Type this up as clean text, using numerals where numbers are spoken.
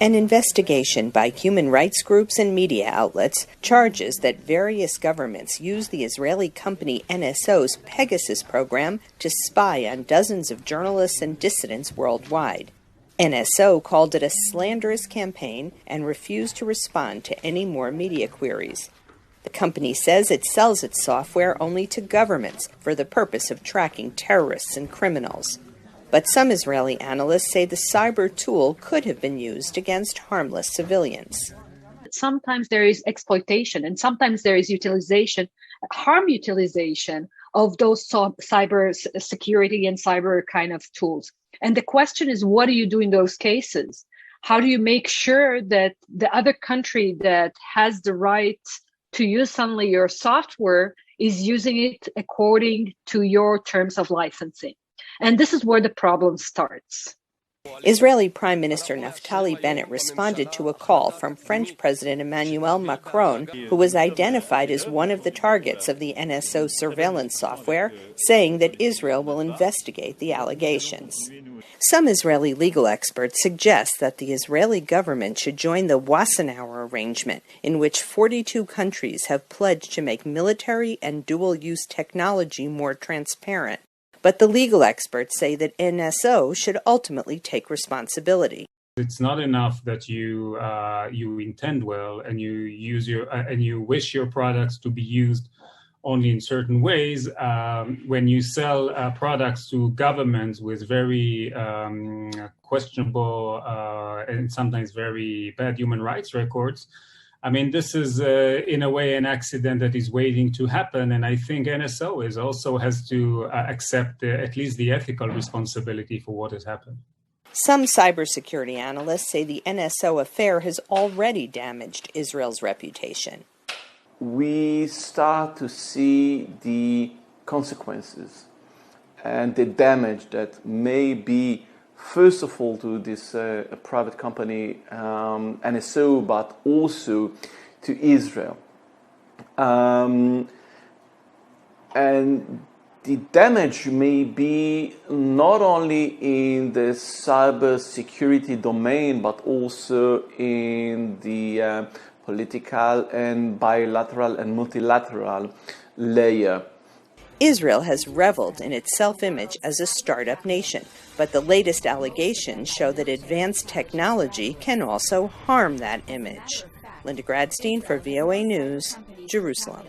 An investigation by human rights groups and media outlets charges that various governments use the Israeli company NSO's Pegasus program to spy on dozens of journalists and dissidents worldwide. NSO called it a slanderous campaign and refused to respond to any more media queries. The company says it sells its software only to governments for the purpose of tracking terrorists and criminals. But some Israeli analysts say the cyber tool could have been used against harmless civilians. Sometimes there is exploitation and sometimes there is harm utilization of those cyber security and cyber kind of tools. And the question is, what do you do in those cases? How do you make sure that the other country that has the right to use suddenly your software is using it according to your terms of licensing? And this is where the problem starts. Israeli Prime Minister Naftali Bennett responded to a call from French President Emmanuel Macron, who was identified as one of the targets of the NSO surveillance software, saying that Israel will investigate the allegations. Some Israeli legal experts suggest that the Israeli government should join the Wassenaar arrangement, in which 42 countries have pledged to make military and dual-use technology more transparent. But the legal experts say that NSO should ultimately take responsibility. It's not enough that you intend well and you use and you wish your products to be used only in certain ways. When you sell products to governments with very questionable and sometimes very bad human rights records, I mean, this is, in a way, an accident that is waiting to happen. And I think NSO also has to accept at least the ethical responsibility for what has happened. Some cybersecurity analysts say the NSO affair has already damaged Israel's reputation. We start to see the consequences and the damage that may be, first of all, to this private company, NSO, but also to Israel. And the damage may be not only in the cyber security domain, but also in the political and bilateral and multilateral layer. Israel has reveled in its self-image as a startup nation, but the latest allegations show that advanced technology can also harm that image. Linda Gradstein for VOA News, Jerusalem.